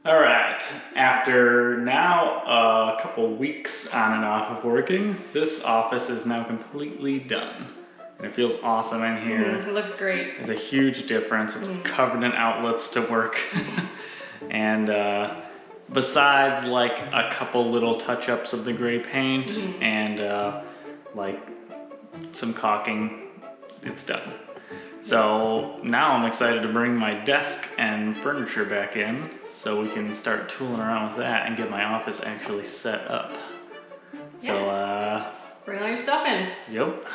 All right, after now a couple weeks on and off of working, this office is now completely done. And it feels awesome in here. It looks great. It's a huge difference. It's covered in outlets to work. And besides like a couple little touch-ups of the gray paint and like some caulking, it's done. So now I'm excited to bring my desk and furniture back in so we can start tooling around with that and get my office actually set up. Yeah. So Bring all your stuff in. Yep.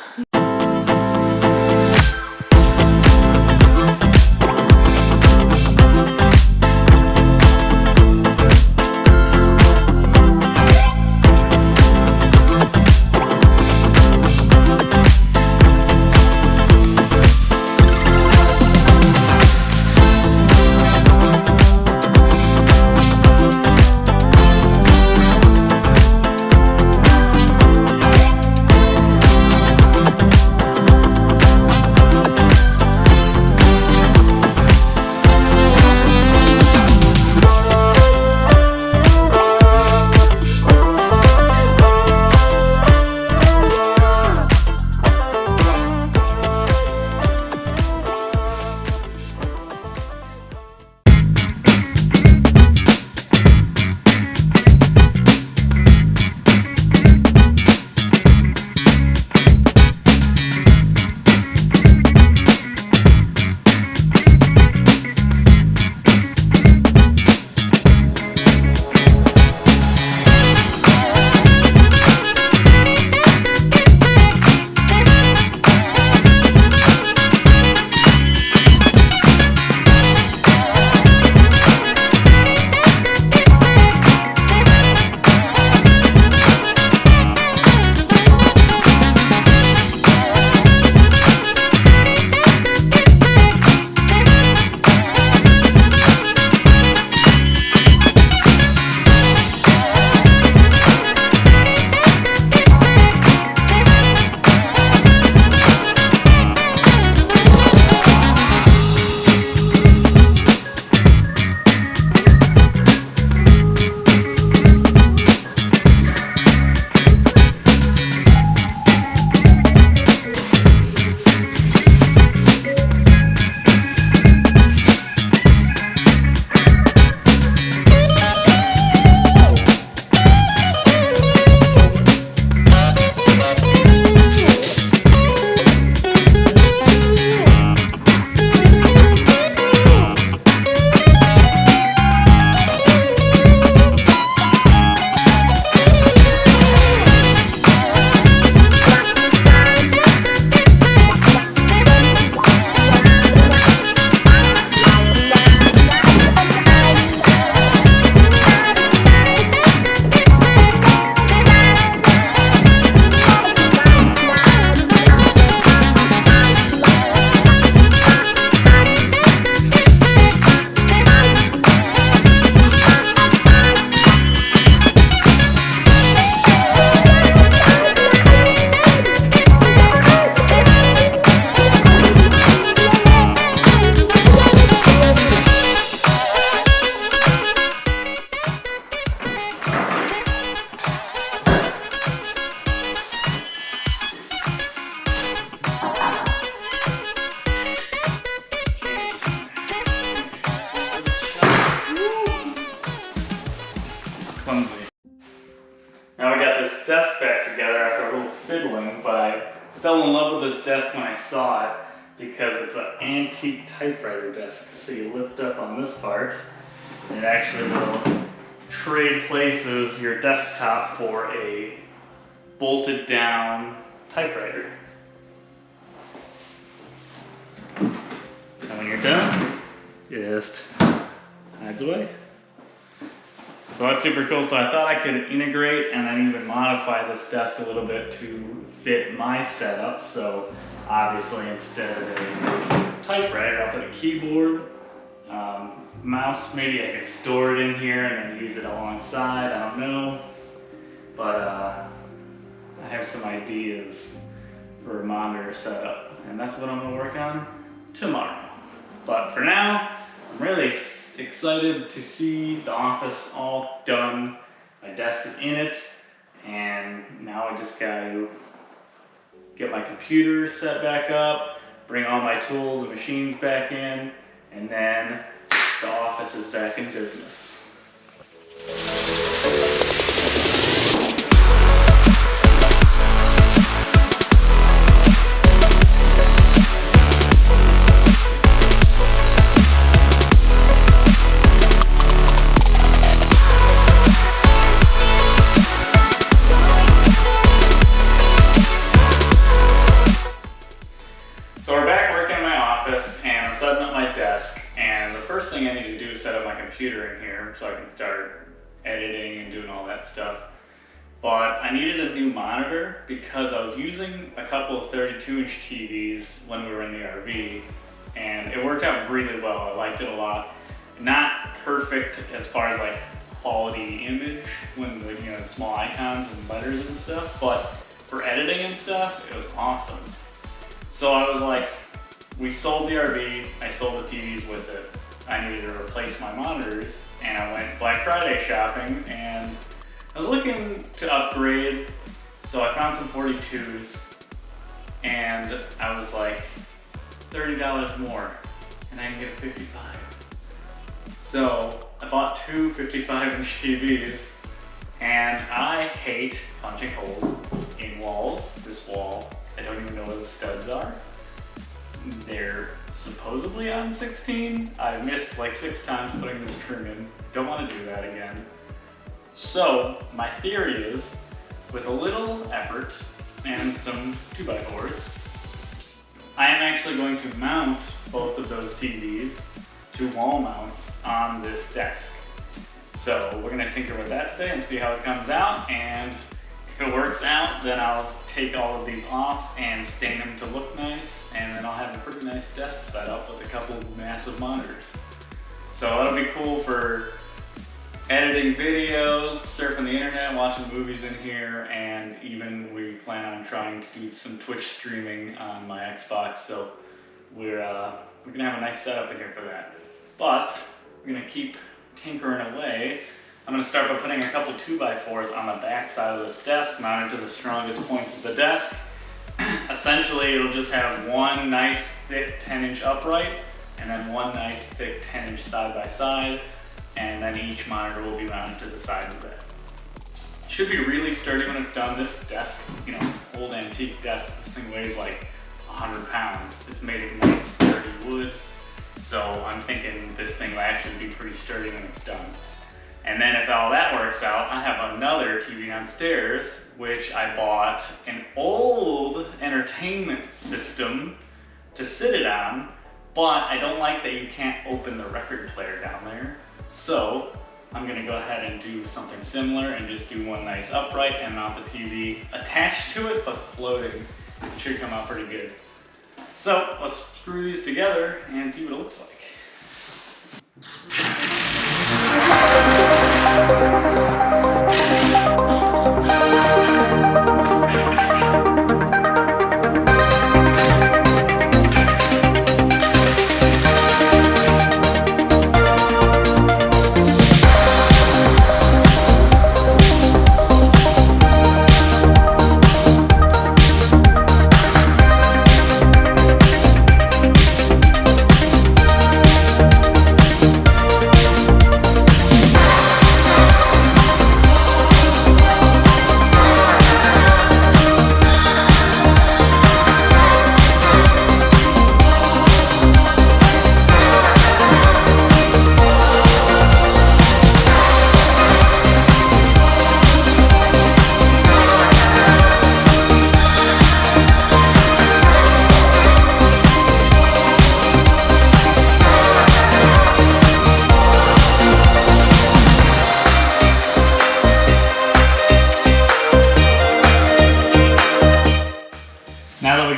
Clumsy. Now we got this desk back together after a little fiddling, but I fell in love with this desk when I saw it because it's an antique typewriter desk. So you lift up on this part, and it actually will trade places your desktop for a bolted down typewriter. And when you're done, just hides away. So that's super cool. So I thought I could integrate and then even modify this desk a little bit to fit my setup. So obviously instead of a typewriter, I'll put a keyboard, mouse. Maybe I could store it in here and then use it alongside. I don't know. But I have some ideas for a monitor setup, and that's what I'm gonna work on tomorrow. But for now, I'm really excited to see the office all done. My desk is in it, and now I just got to get my computer set back up, bring all my tools and machines back in, and then the office is back in business. So we're back working in my office, and I'm setting up my desk, and the first thing I need to do is set up my computer in here so I can start editing and doing all that stuff. But I needed a new monitor because I was using a couple of 32-inch TVs when we were in the RV, and it worked out really well. I liked it a lot. Not perfect as far as like quality image when the small icons and letters and stuff, but for editing and stuff, it was awesome. So I was like, we sold the RV, I sold the TVs with it. I needed to replace my monitors, and I went Black Friday shopping, and I was looking to upgrade, so I found some 42s, and I was like, $30 more, and I can get a 55. So I bought two 55-inch TVs, and I hate punching holes in walls. This wall, I don't even know where the studs are. They're supposedly on 16. I missed like 6 times putting this trim in. Don't want to do that again. So my theory is, with a little effort and some 2x4s, I am actually going to mount both of those TVs to wall mounts on this desk. So we're going to tinker with that today and see how it comes out, and if it works out, then I'll take all of these off and stain them to look nice, and then I'll have a pretty nice desk set up with a couple of massive monitors. So that'll be cool for editing videos, surfing the internet, watching movies in here, and even we plan on trying to do some Twitch streaming on my Xbox, so we're gonna have a nice setup in here for that. But we're gonna keep tinkering away. I'm going to start by putting a couple 2x4s on the back side of this desk, mounted to the strongest points of the desk. Essentially, it'll just have one nice thick 10-inch upright, and then one nice thick 10-inch side-by-side, and then each monitor will be mounted to the sides of it. Should be really sturdy when it's done. This desk, old antique desk, this thing weighs like 100 pounds. It's made of nice sturdy wood, so I'm thinking this thing will actually be pretty sturdy when it's done. And then if all that works out, I have another TV downstairs, which I bought an old entertainment system to sit it on, but I don't like that you can't open the record player down there. So I'm gonna go ahead and do something similar and just do one nice upright and mount the TV attached to it, but floating. It should come out pretty good. So let's screw these together and see what it looks like.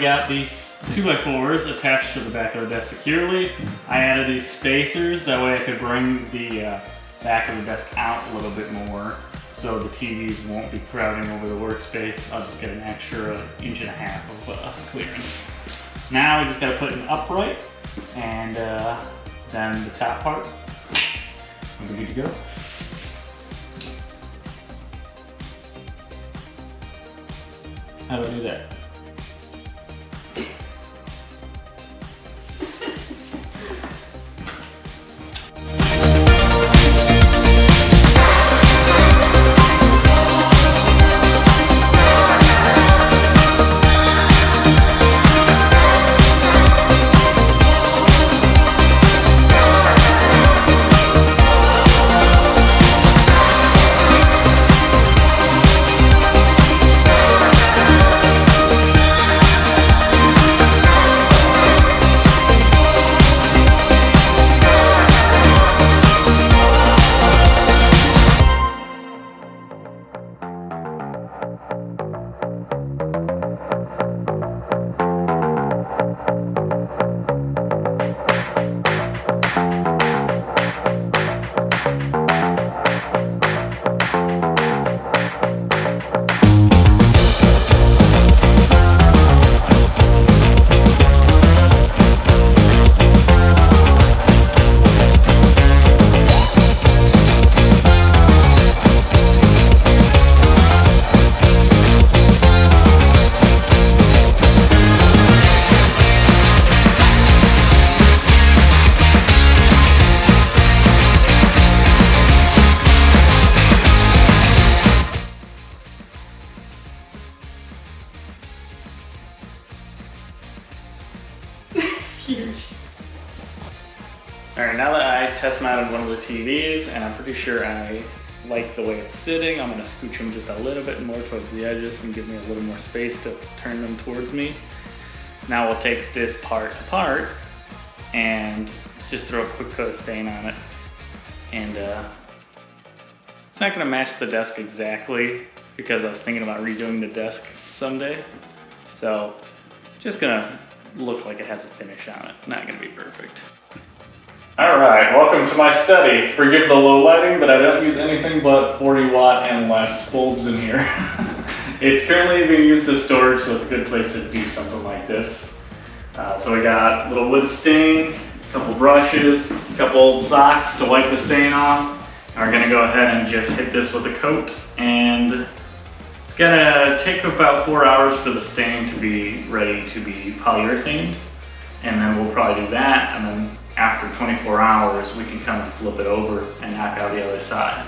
Got these 2x4s attached to the back of the desk securely. I added these spacers, that way I could bring the back of the desk out a little bit more so the TVs won't be crowding over the workspace. I'll just get an extra 1.5 inches of clearance. Now we just gotta put an upright and then the top part. Are we good to go? How do I do that? Huge. Alright, now that I test mounted one of the TVs and I'm pretty sure I like the way it's sitting, I'm going to scooch them just a little bit more towards the edges and give me a little more space to turn them towards me. Now we'll take this part apart and just throw a quick coat of stain on it. And it's not going to match the desk exactly because I was thinking about redoing the desk someday. So just going to look like it has a finish on it. Not gonna be perfect. Alright, welcome to my study. Forgive the low lighting, but I don't use anything but 40 watt and less bulbs in here. It's currently being used as storage, so it's a good place to do something like this. So we got a little wood stain, a couple brushes, a couple old socks to wipe the stain off. And we're gonna go ahead and just hit this with a coat, and it's gonna take about 4 hours for the stain to be ready to be polyurethaned, and then we'll probably do that, and then after 24 hours we can kind of flip it over and knock out the other side.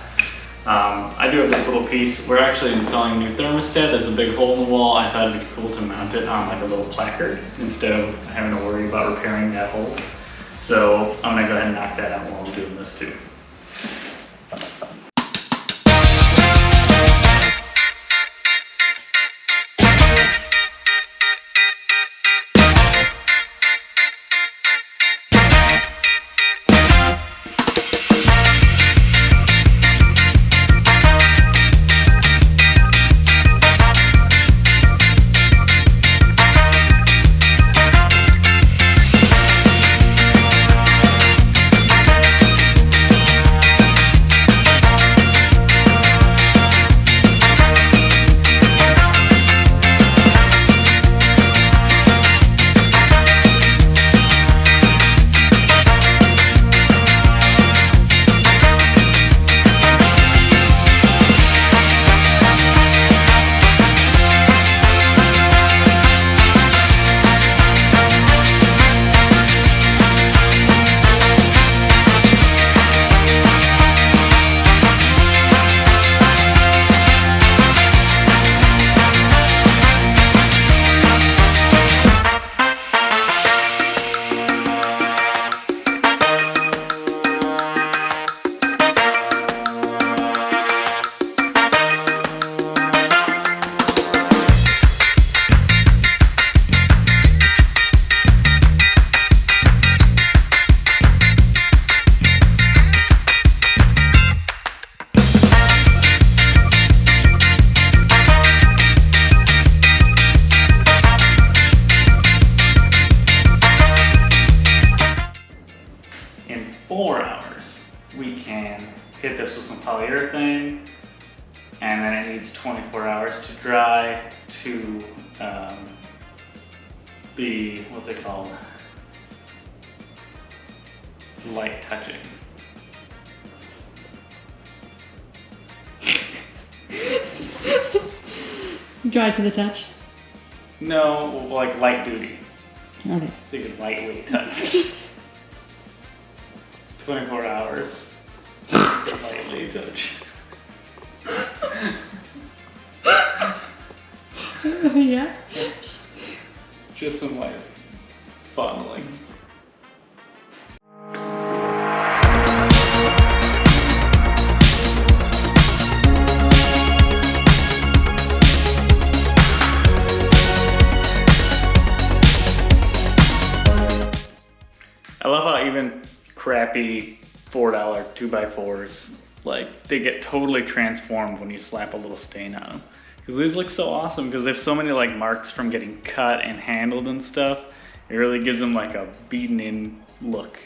I do have this little piece. We're actually installing a new thermostat. There's a big hole in the wall. I thought it'd be cool to mount it on like a little placard instead of having to worry about repairing that hole. So I'm gonna go ahead and knock that out while I'm doing this too. In 4 hours, we can hit this with some polyurethane, and then it needs 24 hours to dry to be, what's it called? Light touching. Dry to the touch? No, like light duty. Okay. So you can lightweight touch. 24 hours. Lightly touch. Yeah. Just some light fondling. I love how even crappy $4 2x4s, like they get totally transformed when you slap a little stain on them. Because these look so awesome because they have so many like marks from getting cut and handled and stuff. It really gives them like a beaten in look.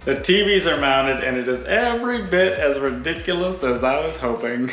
The TVs are mounted and it is every bit as ridiculous as I was hoping.